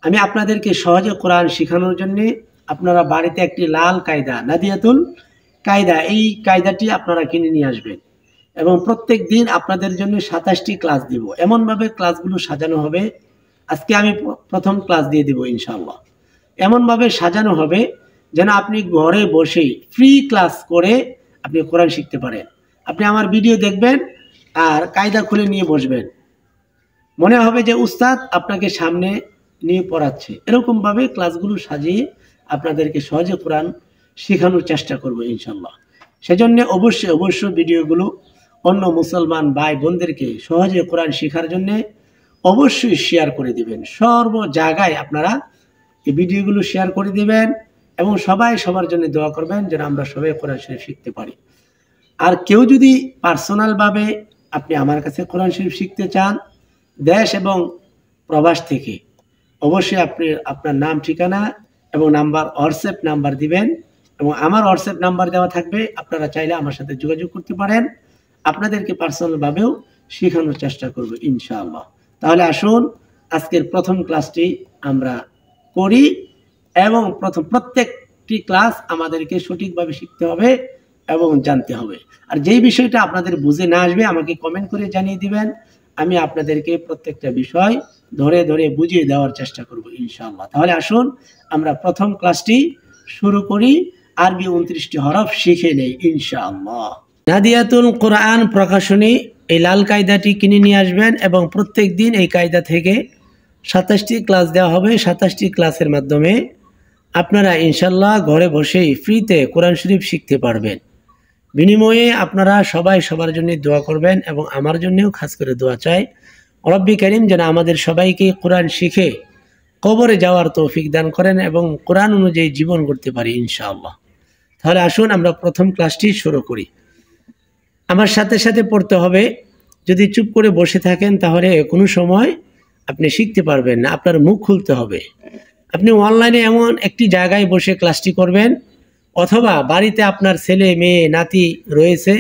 আমি আপনাদেরকে সহজে কোরআন শেখানোর জন্য আপনারা বাড়িতে একটি লাল কায়দা, নাদিয়াতুল কায়দা, এই কায়দাটি আপনারা কিনে নিয়ে আসবেন এবং প্রত্যেক দিন আপনাদের জন্য 27টি ক্লাস দিব। এমনভাবে ক্লাসগুলো সাজানো হবে, আজকে আমি প্রথম ক্লাস দিয়ে দিব ইনশাআল্লাহ। এমনভাবে সাজানো হবে যেন আপনি ঘরে বসেই ফ্রি ক্লাস করে আপনি কোরআন শিখতে পারেন। আপনি আমার ভিডিও দেখবেন আর কায়দা খুলে নিয়ে বসবেন, মনে হবে যে উস্তাদ আপনাকে সামনে নিয়ে পড়াচ্ছে। এরকমভাবে ক্লাসগুলো সাজিয়ে আপনাদেরকে সহজে কোরআন শেখানোর চেষ্টা করব ইনশাল্লাহ। সেজন্য অবশ্যই ভিডিওগুলো অন্য মুসলমান ভাই বোনদেরকে সহজে কোরআন শেখার জন্য অবশ্যই শেয়ার করে দিবেন। সর্ব জায়গায় আপনারা এই ভিডিওগুলো শেয়ার করে দিবেন এবং সবাই সবার জন্য দোয়া করবেন যেন আমরা সবাই কোরআন শরীফ শিখতে পারি। আর কেউ যদি পার্সোনালভাবে আপনি আমার কাছে কোরআন শরীফ শিখতে চান দেশ এবং প্রবাস থেকে, অবশ্যই আপনি আপনার নাম, ঠিকানা এবং নাম্বার, হোয়াটসঅ্যাপ নাম্বার দিবেন এবং আমার হোয়াটসঅ্যাপ নাম্বার দেওয়া থাকবে। আপনারা চাইলে আমার সাথে যোগাযোগ করতে পারেন, আপনাদেরকে পার্সোনালভাবেও শেখানোর চেষ্টা করব ইনশাআল্লাহ। তাহলে আসুন আজকের প্রথম ক্লাসটি আমরা করি এবং প্রত্যেকটি ক্লাস আমাদেরকে সঠিকভাবে শিখতে হবে এবং জানতে হবে। আর যেই বিষয়টা আপনাদের বুঝে না আসবে আমাকে কমেন্ট করে জানিয়ে দিবেন, আমি আপনাদেরকে প্রত্যেকটা বিষয় ধরে ধরে বুঝিয়ে দেওয়ার চেষ্টা করব ইনশাআল্লাহ। তাহলে আসুন আমরা প্রথম ক্লাসটি শুরু করি, আরবি 29টি হরফ শিখে নেই ইনশাআল্লাহ। নাদিয়াতুল কোরআন প্রকাশনী এই লাল কায়দাটি কিনে নিয়ে আসবেন এবং প্রত্যেক দিন এই কায়দা থেকে 27টি ক্লাস দেওয়া হবে। 27টি ক্লাসের মাধ্যমে আপনারা ইনশাআল্লাহ ঘরে বসেই ফ্রিতে কোরআন শরীফ শিখতে পারবেন। বিনিময়ে আপনারা সবাই সবার জন্য দোয়া করবেন এবং আমার জন্যও খাস করে দোয়া চাই, রব্বি করিম যেন আমাদের সবাইকে কোরআন শিখে কবরে যাওয়ার তৌফিক দান করেন এবং কোরআন অনুযায়ী জীবন করতে পারি ইনশাআল্লাহ। তাহলে আসুন আমরা প্রথম ক্লাসটি শুরু করি। আমার সাথে সাথে পড়তে হবে। যদি চুপ করে বসে থাকেন তাহলে কোনো সময় আপনি শিখতে পারবেন না, আপনার মুখ খুলতে হবে। আপনি অনলাইনে এমন একটি জায়গায় বসে ক্লাসটি করবেন, অথবা বাড়িতে আপনার ছেলে মেয়ে নাতি রয়েছে,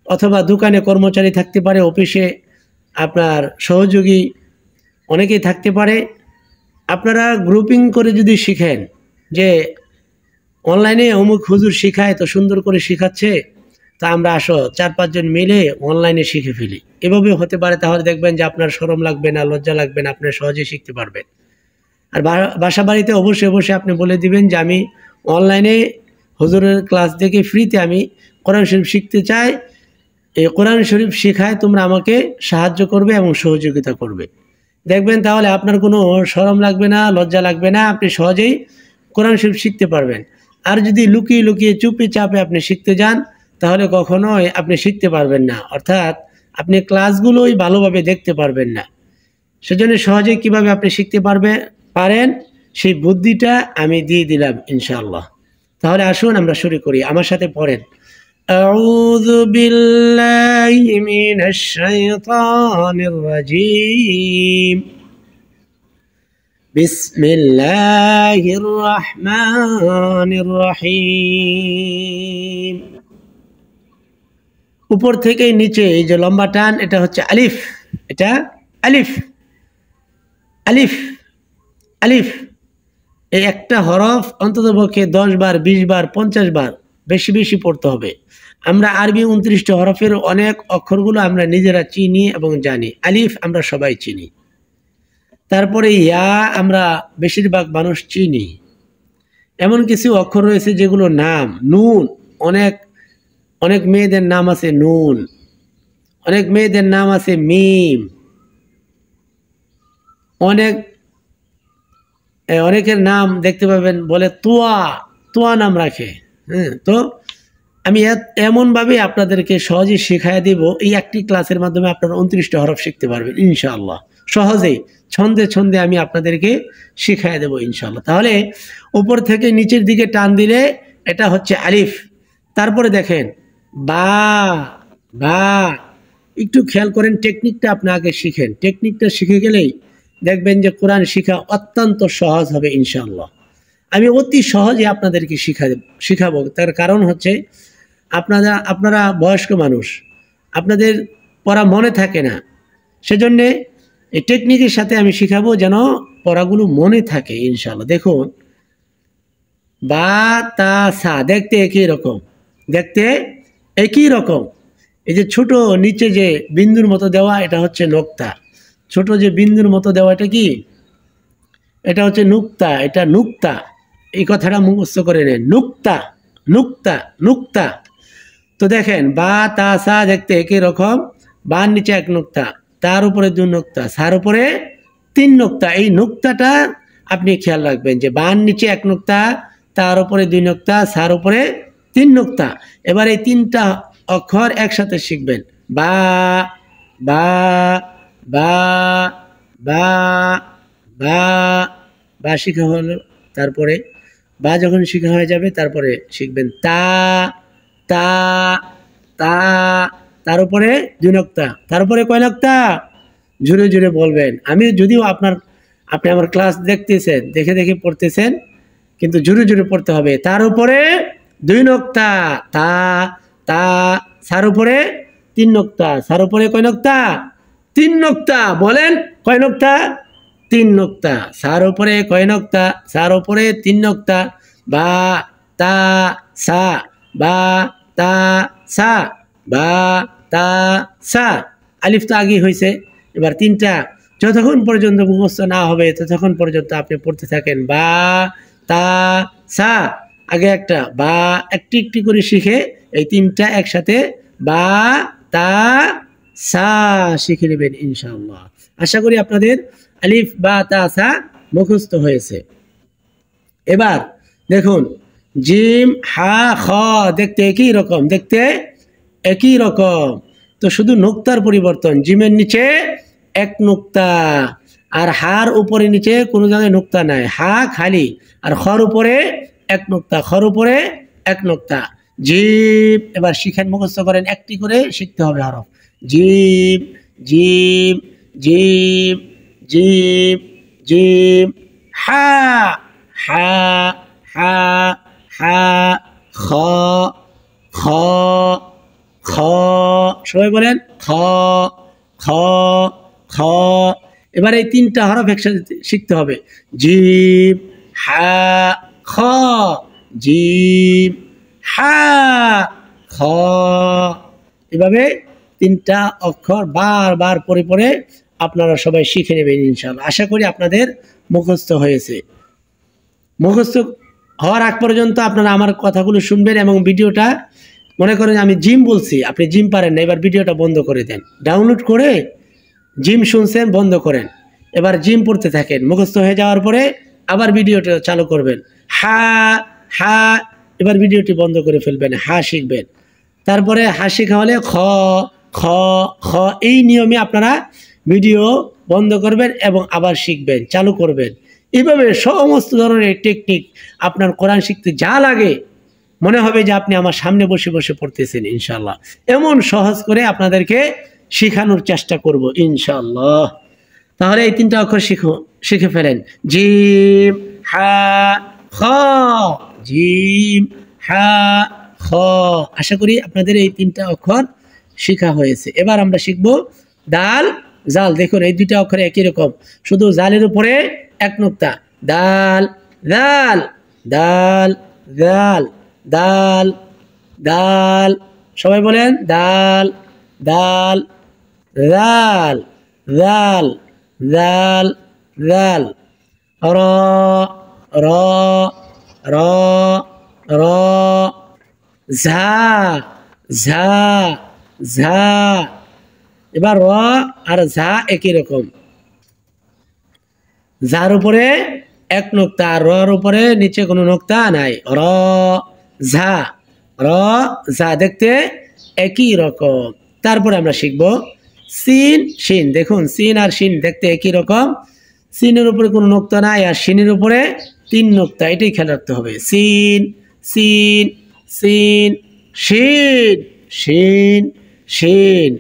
অথবা দোকানে কর্মচারী থাকতে পারে, অফিসে আপনার সহযোগী অনেকেই থাকতে পারে। আপনারা গ্রুপিং করে যদি শিখেন যে অনলাইনে অমুক হুজুর শিখায় তো সুন্দর করে শিখাচ্ছে, তা আমরা আসো 4-5 জন মিলে অনলাইনে শিখে ফেলি, এভাবে হতে পারে। তাহলে দেখবেন যে আপনার শরম লাগবে না, লজ্জা লাগবে না, আপনি সহজে শিখতে পারবেন। আর বাসা বাড়িতে অবশ্যই আপনি বলে দিবেন যে আমি অনলাইনে হুজুরের ক্লাস দেখে ফ্রিতে আমি কোরআন শরীফ শিখতে চাই, এই কোরআন শরীফ শেখায় তোমরা আমাকে সাহায্য করবে এবং সহযোগিতা করবে। দেখবেন তাহলে আপনার কোনো শরম লাগবে না, লজ্জা লাগবে না, আপনি সহজেই কোরআন শরীফ শিখতে পারবেন। আর যদি লুকিয়ে লুকিয়ে চুপে চাপে আপনি শিখতে যান তাহলে কখনোই আপনি শিখতে পারবেন না, অর্থাৎ আপনি ক্লাসগুলোই ভালোভাবে দেখতে পারবেন না। সেজন্য সহজে কিভাবে আপনি শিখতে পারেন সেই বুদ্ধিটা আমি দিয়ে দিলাম ইনশাআল্লাহ। তাহলে আসুন আমরা শুরু করি, আমার সাথে পড়েন। আউযু বিল্লাহি মিনাশ শাইতানির রাজীম, বিসমিল্লাহির রহমানির রহিম। উপর থেকে নিচে এই যে লম্বা টান, এটা হচ্ছে আলিফ, এটা আলিফ আলিফ আলিফ। এই একটা হরফ অন্ততপক্ষে 10 বার, 20 বার, 50 বার বেশি পড়তে হবে। আমরা আরবি 29টি হরফের অনেক অক্ষরগুলো আমরা নিজেরা চিনি এবং জানি। আলিফ আমরা সবাই চিনি, তারপরে ইয়া আমরা বেশিরভাগ মানুষ চিনি। এমন কিছু অক্ষর রয়েছে যেগুলো নাম, নুন, অনেক মেয়েদের নাম আছে নুন, অনেক মেয়েদের নাম আছে মিম, অনেকের নাম দেখতে পাবেন বলে তোয়া নাম রাখে। তো আমি এমনভাবে আপনাদেরকে সহজে শেখায় দেব, এই একটি ক্লাসের মাধ্যমে আপনারা 29টা হরফ শিখতে পারবেন ইনশাআল্লাহ। সহজেই ছন্দে আমি আপনাদেরকে শেখায় দেব ইনশাআল্লাহ। তাহলে উপর থেকে নিচের দিকে টান দিলে এটা হচ্ছে আলিফ। তারপরে দেখেন বা, একটু খেয়াল করেন, টেকনিকটা আপনি আগে শিখেন। টেকনিকটা শিখে গেলেই দেখবেন যে কোরআন শিখা অত্যন্ত সহজ হবে ইনশাআল্লাহ। আমি অতি সহজে আপনাদেরকে শিখাবো। তার কারণ হচ্ছে আপনারা বয়স্ক মানুষ, আপনাদের পড়া মনে থাকে না, সেজন্যে এই টেকনিকের সাথে আমি শিখাবো যেন পড়াগুলো মনে থাকে ইনশাআল্লাহ। দেখুন বা তা সা দেখতে একই রকম, দেখতে একই রকম। এই যে ছোট নিচে যে বিন্দুর মতো দেওয়া এটা হচ্ছে নোক্তা, ছোট যে বিন্দুর মতো দেওয়া এটা কি, এটা হচ্ছে নুক্তা, এটা নুক্তা। এই কথাটা মুখস্থ করে নেন, নুক্তা নুক্তা নুক্তা। তো দেখেন বা তা সা দেখতে একই রকম, বার নিচে এক নুক্তা, তার উপরে 2 নুক্তা, সার উপরে 3 নুক্তা। এই নুক্তাটা আপনি খেয়াল রাখবেন যে বার নিচে 1 নুক্তা, তার উপরে 2 নুক্তা, সার উপরে 3 নুক্তা। এবার এই 3টা অক্ষর একসাথে শিখবেন, বা বা বা বা বা বা শিখা হলো। তারপরে বা যখন শিখা হয়ে যাবে তারপরে শিখবেন তা তা তা, তার উপরে 2 নুক্তা, তার উপরে কয় নুক্তা, জুড়ে জুড়ে বলবেন। আমি যদিও আপনি আমার ক্লাস দেখতেছেন, দেখে দেখে পড়তেছেন, কিন্তু জুড়ে জুড়ে পড়তে হবে। তার উপরে 2 নুক্তা, তা তা, সার উপরে 3 নুক্তা, সার উপরে কয় নুক্তা, 3 নুক্তা। বলেন কয় নুক্তা, 3 নুক্তা। সার উপরে কয় নুক্তা, সার উপরে 3 নুক্তা। বা তা সা, বা তা সা, বা তা সা। আলিফ তো আগে হয়েছে, এবার 3টা যতক্ষণ পর্যন্ত মুখস্থ না হবে ততক্ষণ পর্যন্ত আপনি পড়তে থাকেন। বা তা সা, আগে একটা বা একটি একটি করে শিখে এই 3টা একসাথে বা তা সা শিখে নেবেন ইনশাআল্লাহ। আশা করি আপনাদের আলিফ বা তা সা মুখস্থ হয়েছে। এবার দেখুন জিম হা খ দেখতে একই রকম, দেখতে একই রকম। তো শুধু নুক্তার পরিবর্তন, জিমের নিচে 1 নুক্তা, আর হার উপরে নিচে কোনো জায়গায় নুক্তা নাই, হা খালি, আর খর উপরে 1 নুক্তা, খর উপরে 1 নুক্তা। জিম এবার শিখেন, মুখস্থ করেন, একটি করে শিখতে হবে হরফ। জিম জিম জিম জিম জিম, হা হা হা হা, খ খ খ, সবাই বলেন খ খ খ। এবার এই 3টা হরফ একসাথে শিখতে হবে, জিম হা খ, জিম হা খ। এভাবে 3টা অক্ষর বারবার পরে পরে আপনারা সবাই শিখে নেবেন ইনশাআল্লাহ। আশা করি আপনাদের মুখস্থ হয়েছে। মুখস্থ হওয়ার আগ পর্যন্ত আপনারা আমার কথাগুলো শুনবেন এবং ভিডিওটা, মনে করেন আমি জিম বলছি, আপনি জিম পারেন না, এবার ভিডিওটা বন্ধ করে দেন, ডাউনলোড করে জিম শুনছেন বন্ধ করেন, এবার জিম পড়তে থাকেন। মুখস্থ হয়ে যাওয়ার পরে আবার ভিডিওটা চালু করবেন, হা হা, এবার ভিডিওটি বন্ধ করে ফেলবেন, হা শিখবেন। তারপরে হা শেখা হলে খ খ খ, এই নিয়মে আপনারা ভিডিও বন্ধ করবেন এবং আবার শিখবেন, চালু করবেন। এইভাবে সমস্ত ধরনের টেকনিক আপনার কোরআন শিখতে যা লাগে মনে হবে যে আপনি আমার সামনে বসে বসে পড়তেছেন ইনশাআল্লাহ। এমন সহজ করে আপনাদেরকে শেখানোর চেষ্টা করব ইনশাআল্লাহ। তাহলে এই 3টা অক্ষর শিখে ফেলেন, জিম হা খ, জিম হা খ। আশা করি আপনাদের এই 3টা অক্ষর শেখা হয়েছে। এবার আমরা শিখব দাল জাল। দেখুন এই 2টা অক্ষর একই রকম, শুধু জালের উপরে 1 নুক্তা, দাল দাল দাল দাল দাল দাল, সবাই বলেন দাল দাল দাল দাল দাল দাল, র র র র, ঝা ঝা ঝা। এবার র আর ঝা একই রকম, যার উপরে 1 নুক্তা, আর রর উপরে নিচে কোনো নুক্তা নাই, র ঝা, র ঝা দেখতে একই রকম। তারপরে আমরা শিখব সিন শিন। দেখুন সিন আর শিন দেখতে একই রকম, সিনের উপরে কোনো নুক্তা নাই আর শিনের উপরে 3 নুক্তা, এটাই খেয়াল রাখতে হবে। সিন সিন সিন, শিন শিন শিন।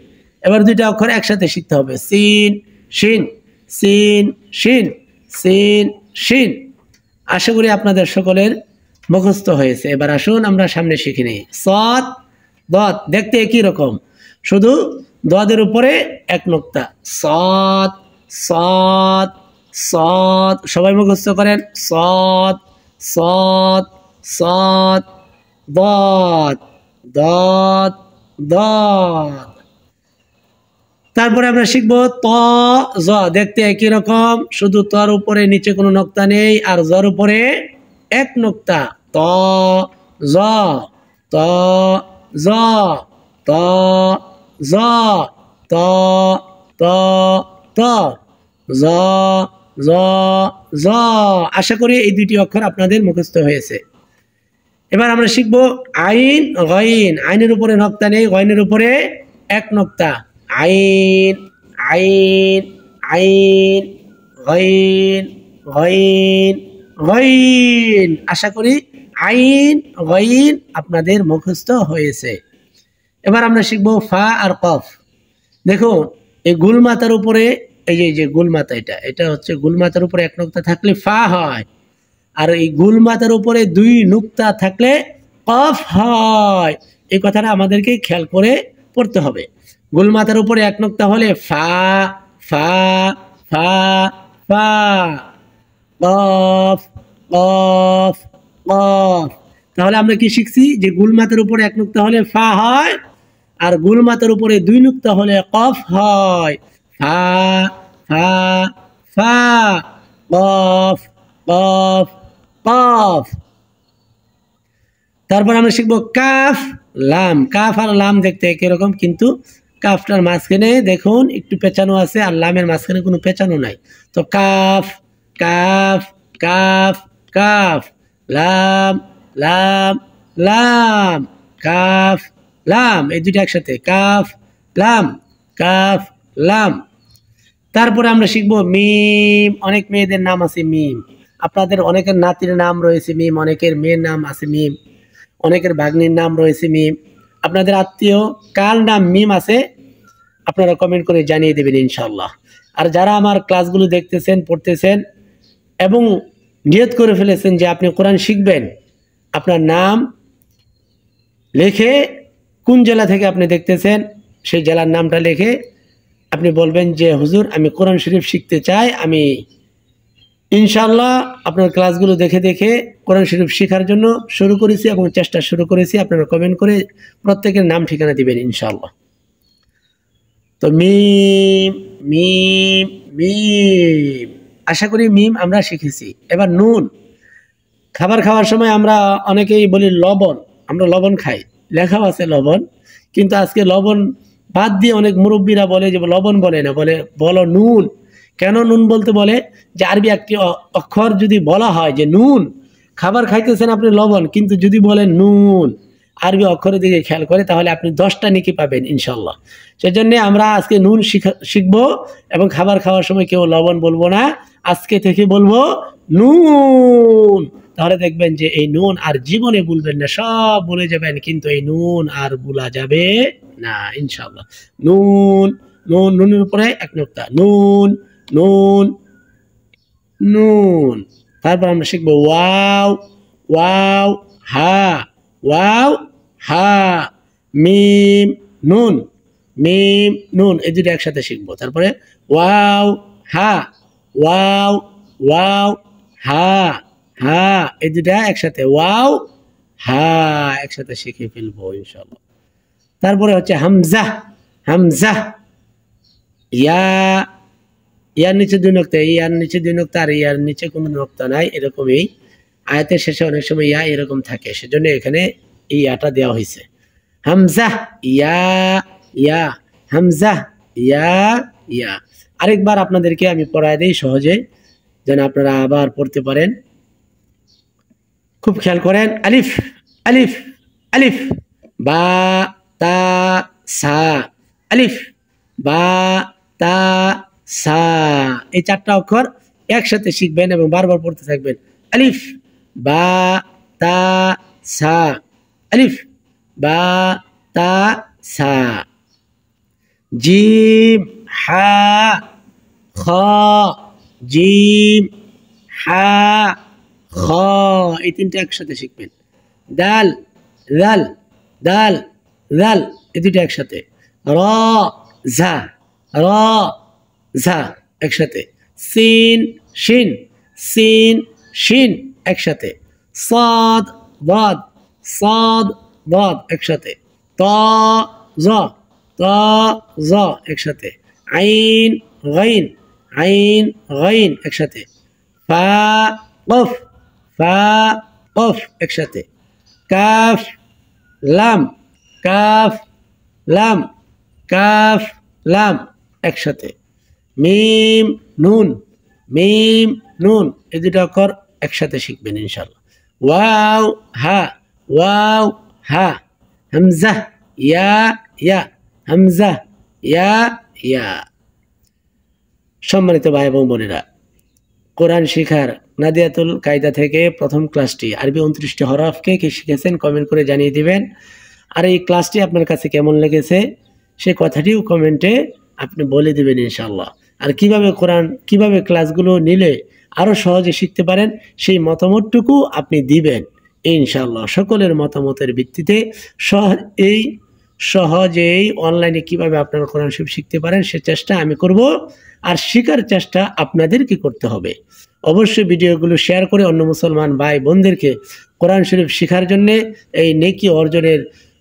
এবার 2টা অক্ষর একসাথে শিখতে হবে, সিন শিন সিন শিন সিন শিন। আশা করি আপনাদের সকলের মুখস্থ হয়েছে। এবার আসুন আমরা সামনে শিখে নিই। সদ দদ দেখতে একই রকম, শুধু দদের উপরে 1 নুক্তা, সদ সদ সদ, সবাই মুখস্থ করেন। সদ সদ সদ, দদ দদ দদ। তারপরে আমরা শিখবো ত জ, দেখতে একই রকম, শুধু তর উপরে নিচে কোনো নোক্তা নেই আর জর উপরে এক নোক্তা। ত জ ত জ ত জ ত ত ত জ জ জ। আশা করি এই দুটি অক্ষর আপনাদের মুখস্থ হয়েছে। এবার আমরা শিখবো আইন গইন, আইনের উপরে নোক্তা নেই, গইনের উপরে এক নোক্তা। আইন আইন আইন গইন গইন গইন। আশা করি আইন গইন আপনাদের মুখস্থ হয়েছে। এবার আমরা শিখবো ফা আর কফ। দেখো এই গুলমাতার উপরে, এই যে গুলমাতা, এটা হচ্ছে গুলমাতার উপরে এক নোক্তা থাকলে ফা হয়, আর এই গুলমাতার উপরে দুই নুক্তা থাকলে কফ হয়। এই কথাটা আমাদেরকে খেয়াল করে পড়তে হবে। গুলমাতার উপরে এক নুক্তা হলে ফা ফা ফা ফা, কফ কফ কফ। তাহলে আমরা কি শিখছি যে গুলমাতার উপরে এক নুক্তা হলে ফা হয়, আর গুলমাতার উপরে দুই নুক্তা হলে কফ হয়। ফা ফা ফা, কফ কফ কফ। তারপর আমরা শিখবো কাফ লাম। কাফ আর লাম দেখতে একই রকম, কিন্তু কাফটার মাঝখানে দেখুন একটু পেঁচানো আছে, আর লামের মাঝখানে কোনো পেঁচানো নাই। তো কাফ কাফ কাফ কাফ, লাম লাম লাম, কাফ লাম, এই দুটো একসাথে, কাফ লাম কাফ লাম। তারপরে আমরা শিখবো মিম। অনেক মেয়েদের নাম আছে মিম, আপনাদের অনেকের নাতির নাম রয়েছে মিম, অনেকের মেয়ের নাম আছে মিম, অনেকের ভাগ্নির নাম রয়েছে মিম। আপনাদের আত্মীয় কার নাম মিম আছে আপনারা কমেন্ট করে জানিয়ে দেবেন ইনশাআল্লাহ। আর যারা আমার ক্লাসগুলো দেখতেছেন, পড়তেছেন এবং নিয়ত করে ফেলেছেন যে আপনি কোরআন শিখবেন, আপনার নাম লিখে কোন জেলা থেকে আপনি দেখতেছেন সেই জেলার নামটা লিখে আপনি বলবেন যে হুজুর আমি কোরআন শরীফ শিখতে চাই, আমি ইনশাআল্লাহ আপনার ক্লাসগুলো দেখে দেখে কোরআন শরীফ শেখার জন্য শুরু করেছি এবং চেষ্টা শুরু করেছি। আপনারা কমেন্ট করে প্রত্যেকের নাম ঠিকানা দিবেন ইনশাআল্লাহ। তো মিম মিম মিম, আশা করি মিম আমরা শিখেছি। এবার নুন। খাবার খাওয়ার সময় আমরা অনেকেই বলি লবণ, আমরা লবণ খাই, লেখাও আছে লবণ, কিন্তু আজকে লবণ বাদ দিয়ে অনেক মুরব্বীরা বলে যে লবণ বলে না, বলে বলো নুন। কেন নুন বলতে বলে যে আরবি একটি অক্ষর যদি বলা হয় যে নুন, খাবার খাইতেছেন আপনি লবণ, কিন্তু যদি বলেন নুন আরবি অক্ষরের দিকে খেয়াল করে তাহলে আপনি 10টা নেকি পাবেন ইনশাল্লাহ। সেজন্য আমরা আজকে নুন শিখবো এবং খাবার খাওয়ার সময় কেউ লবণ বলবো না, আজকে থেকে বলবো নুন। তাহলে দেখবেন যে এই নুন আর জীবনে ভুলবেন না, সব ভুলে যাবেন, কিন্তু এই নুন আর ভুলা যাবে না ইনশাআল্লাহ। নুন নুন, নুনের উপরে এক নোক্তা, নুন নুন নুন। তারপর আমরা শিখবো ওয়াও ওয়াও হা, ওয়াও হা, মিম নুন মিম নুন, এই দুটো একসাথে শিখবো। তারপরে ওয়াও হা ওয়াও ওয়াও হা হা, এই দুটা একসাথে, ওয়াও হা, একসাথে শিখে ফেলবো ইনশাআল্লাহ। তারপরে হচ্ছে হামজা। হামজা, ইয়া, ইয়ার নিচে দুই নোক্তা, ইয়ার নিচে দুই নোক্তা আর ইয়ার নিচে কোনো নোক্তা নাই, এরকমই আয়াতের শেষে অনেক সময় ইয়া এরকম থাকে, সেজন্য এখানে এই ইয়াটা দেওয়া হয়েছে। হামজা ইয়া ইয়া, হামজা ইয়া ইয়া। আরেকবার আপনাদেরকে আমি পড়ায় দিই সহজে, যেন আপনারা আবার পড়তে পারেন। খুব খেয়াল করেন। আলিফ আলিফ আলিফ, বা তা সা, আলিফ বা তা সা, এই 4টা অক্ষর একসাথে শিখবেন এবং বারবার পড়তে থাকবেন। আলিফ বা তা সা, আলিফ বা তা সা। জিম হা খ, জিম হা খ, এই 3টা একসাথে শিখবেন। দাল দাল দাল দাল, এই 2টা একসাথে। র ঝা র ঝা, একসাথে, সিন শিন, সিন শিন একসাথে, সাদ দাদ, সাদ দাদ একসাথে, তা জা, তা জা একসাথে, আইন গাইন, আইন গাইন একসাথে, ফা কফ, ফা কফ একসাথে, কাফ লাম, কাফ লাম, কাফ লাম একসাথে, মিম নুন, মিম নুন, এই দুটো অক্ষর একসাথে শিখবেন ইনশাআল্লাহ। ওয়াও হা, ওয়াও হা, হামজা ইয়া ইয়া, হামজা ইয়া ইয়া। সম্মানিত ভাই এবং বোনেরা, কোরআন শিখার নাদিয়াতুল কায়দা থেকে প্রথম ক্লাসটি আরবি 29টি হরফকে কি শিখেছেন কমেন্ট করে জানিয়ে দিবেন। আর এই ক্লাসটি আপনার কাছে কেমন লেগেছে সে কথাটিও কমেন্টে আপনি বলে দিবেন ইনশাআল্লাহ। আর কিভাবে ক্লাসগুলো নিলে আরও সহজে শিখতে পারেন সেই মতামতটুকু আপনি দিবেন ইনশাআল্লাহ। সকলের মতামতের ভিত্তিতে সহজেই অনলাইনে কিভাবে আপনারা কোরআন শরীফ শিখতে পারেন সে চেষ্টা আমি করব। আর শেখার চেষ্টা আপনাদেরকে করতে হবে। অবশ্যই ভিডিওগুলো শেয়ার করে অন্য মুসলমান ভাই বোনদেরকে কোরআন শরীফ শেখার জন্য এই নেকি অর্জনের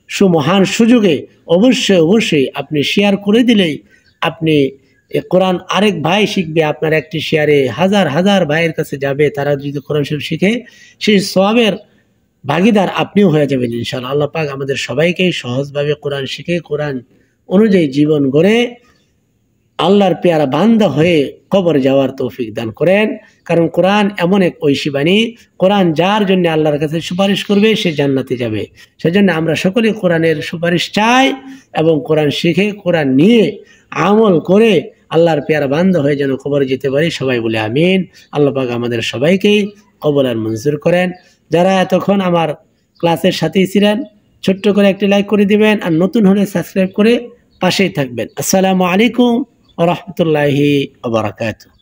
সুমহান সুযোগে অবশ্যই আপনি শেয়ার করে দিলেই আপনি কোরআন আরেক ভাই শিখবে, আপনার একটি শেয়ারে হাজার হাজার ভাইয়ের কাছে যাবে। তারা যদি কোরআন শরীফ শিখে সেই সওয়াবের ভাগিদার আপনিও হয়ে যাবেন ইনশাআল্লাহ। আল্লাহ পাক আমাদের সবাইকে সহজভাবে কোরআন শিখে কোরআন অনুযায়ী জীবন গড়ে আল্লাহর পেয়ারা বান্দা হয়ে কবর যাওয়ার তৌফিক দান করেন। কারণ কোরআন এমন এক ঐশী বাণী, কোরআন যার জন্য আল্লাহর কাছে সুপারিশ করবে সে জান্নাতে যাবে। সেজন্য আমরা সকলে কোরআনের সুপারিশ চাই এবং কোরআন শিখে কোরআন নিয়ে আমল করে আল্লাহর পেয়ারা বান্দা হয়ে যেন কবরে যেতে পারি। সবাই বলে আমিন। আল্লাহ পাক আমাদের সবাইকেই কবুল আর মঞ্জুর করেন। যারা এতক্ষণ আমার ক্লাসের সাথেই ছিলেন ছোট্ট করে একটি লাইক করে দিবেন, আর নতুন হলে সাবস্ক্রাইব করে পাশেই থাকবেন। আসসালামু আলাইকুম ওয়া রাহমাতুল্লাহি ওয়া বারাকাতুহু।